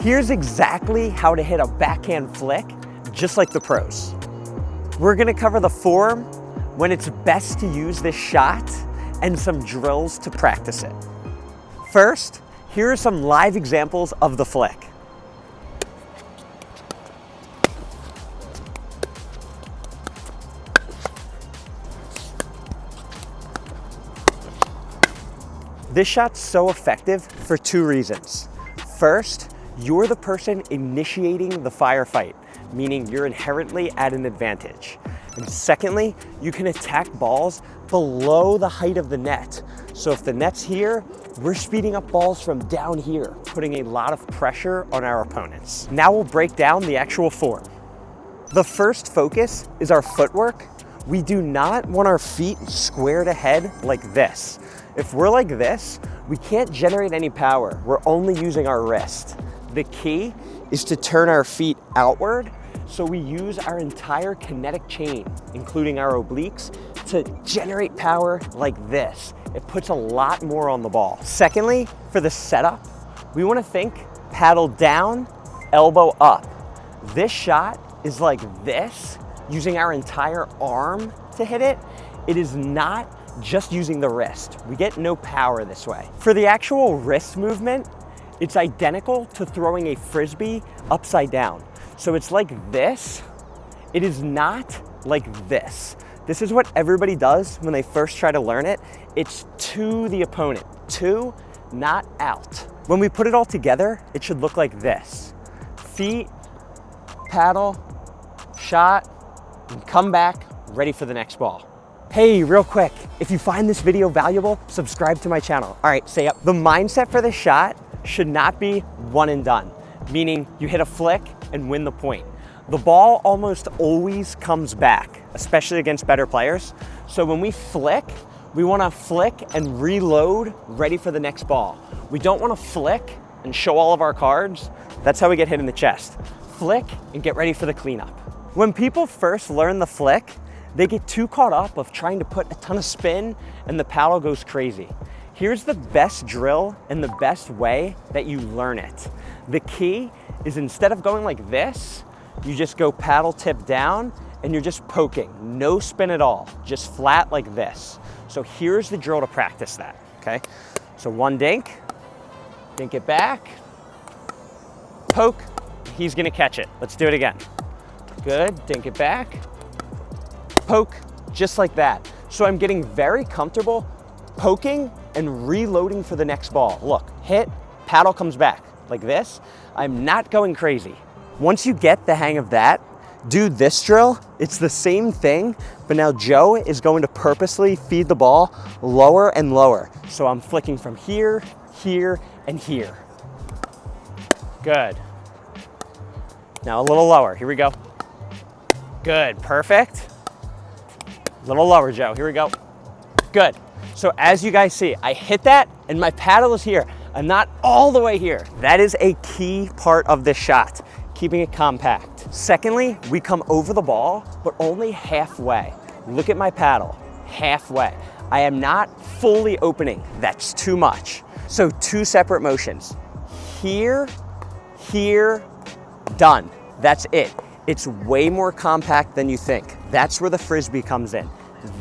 Here's exactly how to hit a backhand flick, just like the pros. We're gonna cover the form, when it's best to use this shot, and some drills to practice it. First, here are some live examples of the flick. This shot's so effective for two reasons. First, you're the person initiating the firefight, meaning you're inherently at an advantage. And secondly, you can attack balls below the height of the net. So if the net's here, we're speeding up balls from down here, putting a lot of pressure on our opponents. Now we'll break down the actual form. The first focus is our footwork. We do not want our feet squared ahead like this. If we're like this, we can't generate any power. We're only using our wrist. The key is to turn our feet outward, so we use our entire kinetic chain, including our obliques, to generate power like this. It puts a lot more on the ball. Secondly, for the setup, we want to think paddle down, elbow up. This shot is like this, using our entire arm to hit it. It is not just using the wrist. We get no power this way. For the actual wrist movement, it's identical to throwing a frisbee upside down. So it's like this. It is not like this. This is what everybody does when they first try to learn it. It's to the opponent, to, not out. When we put it all together, it should look like this. Feet, paddle, shot, and come back, ready for the next ball. Hey, real quick, if you find this video valuable, subscribe to my channel. All right, stay up. The mindset for this shot should not be one and done, meaning you hit a flick and win the point. The ball almost always comes back, especially against better players. So when we flick, we wanna flick and reload, ready for the next ball. We don't wanna flick and show all of our cards. That's how we get hit in the chest. Flick and get ready for the cleanup. When people first learn the flick, they get too caught up of trying to put a ton of spin and the paddle goes crazy. Here's the best drill and the best way that you learn it. The key is instead of going like this, you just go paddle tip down and you're just poking. No spin at all, just flat like this. So here's the drill to practice that, okay? So one dink it back, poke, he's gonna catch it. Let's do it again. Good, dink it back, poke, just like that. So I'm getting very comfortable poking and reloading for the next ball. Look, hit, paddle comes back like this. I'm not going crazy. Once you get the hang of that, do this drill. It's the same thing, but now Joe is going to purposely feed the ball lower and lower. So I'm flicking from here, here, and here. Good. Now a little lower, here we go. Good, perfect. A little lower, Joe, here we go. Good. So as you guys see, I hit that and my paddle is here. I'm not all the way here. That is a key part of this shot, keeping it compact. Secondly, we come over the ball, but only halfway. Look at my paddle, halfway. I am not fully opening, that's too much. So two separate motions. Here, here, done. That's it. It's way more compact than you think. That's where the frisbee comes in.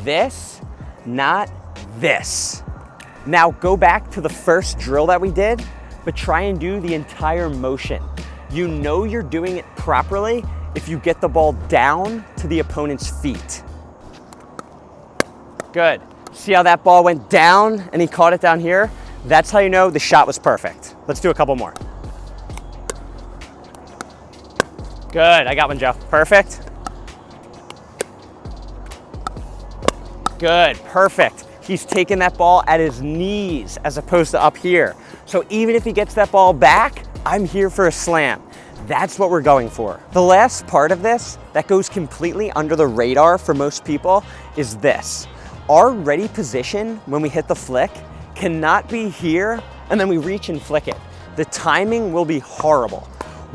This, not this. Now go back to the first drill that we did, but try and do the entire motion. You know you're doing it properly if you get the ball down to the opponent's feet. Good. See how that ball went down and he caught it down here? That's how you know the shot was perfect. Let's do a couple more. Good, I got one, Joe. Perfect. Good, perfect. He's taking that ball at his knees as opposed to up here. So even if he gets that ball back, I'm here for a slam. That's what we're going for. The last part of this that goes completely under the radar for most people is this. Our ready position when we hit the flick cannot be here and then we reach and flick it. The timing will be horrible.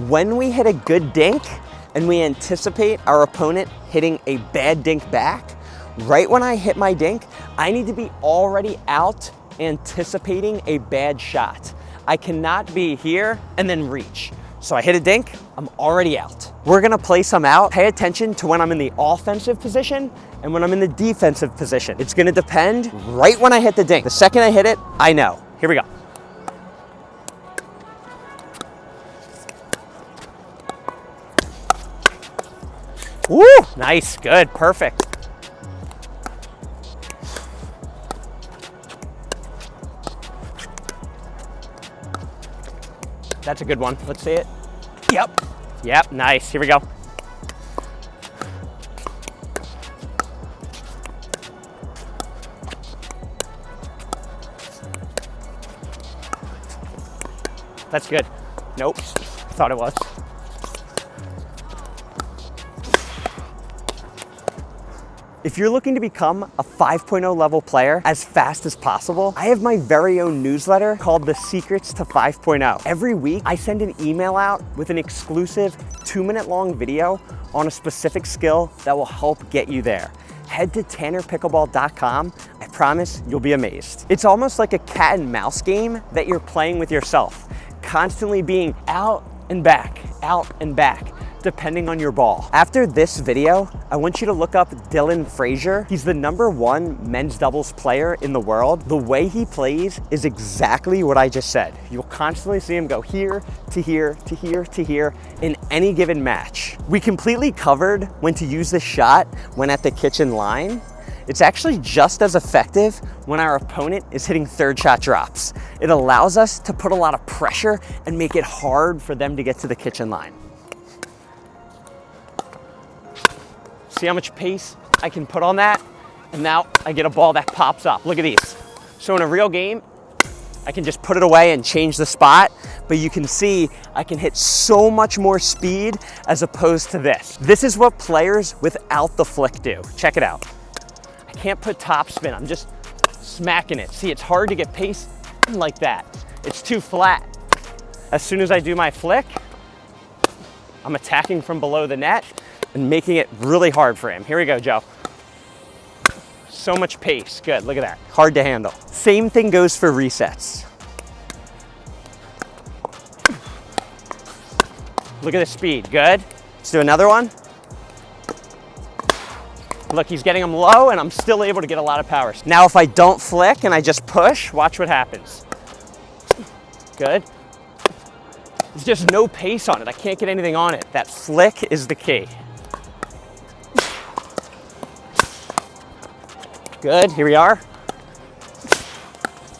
When we hit a good dink and we anticipate our opponent hitting a bad dink back, right when I hit my dink, I need to be already out anticipating a bad shot. I cannot be here and then reach. So I hit a dink, I'm already out. We're gonna play some out. Pay attention to when I'm in the offensive position and when I'm in the defensive position. It's gonna depend right when I hit the dink. The second I hit it, I know. Here we go. Woo, nice, good, perfect. That's a good one. Let's see it. Yep. Yep, nice. Here we go. That's good. Nope. Thought it was. If you're looking to become a 5.0 level player as fast as possible, I have my very own newsletter called The Secrets to 5.0. Every week, I send an email out with an exclusive 2-minute long video on a specific skill that will help get you there. Head to tanner.pickleball.com. I promise you'll be amazed. It's almost like a cat and mouse game that you're playing with yourself, constantly being out and back, depending on your ball. After this video, I want you to look up Dylan Frazier. He's the #1 men's doubles player in the world. The way he plays is exactly what I just said. You'll constantly see him go here to here to here to here in any given match. We completely covered when to use this shot when at the kitchen line. It's actually just as effective when our opponent is hitting third shot drops. It allows us to put a lot of pressure and make it hard for them to get to the kitchen line. See how much pace I can put on that? And now I get a ball that pops up. Look at these. So in a real game, I can just put it away and change the spot, but you can see I can hit so much more speed as opposed to this. This is what players without the flick do. Check it out. I can't put top spin, I'm just smacking it. See, it's hard to get pace like that. It's too flat. As soon as I do my flick, I'm attacking from below the net and making it really hard for him. Here we go, Joe. So much pace, good, look at that. Hard to handle. Same thing goes for resets. Look at the speed, good. Let's do another one. Look, he's getting them low and I'm still able to get a lot of power. Now if I don't flick and I just push, watch what happens. Good. There's just no pace on it. I can't get anything on it. That flick is the key. Good, here we are.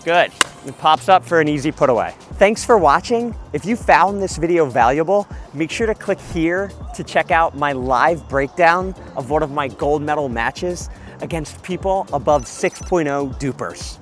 Good, it pops up for an easy put away. Thanks for watching. If you found this video valuable, make sure to click here to check out my live breakdown of one of my gold medal matches against people above 6.0 dupers.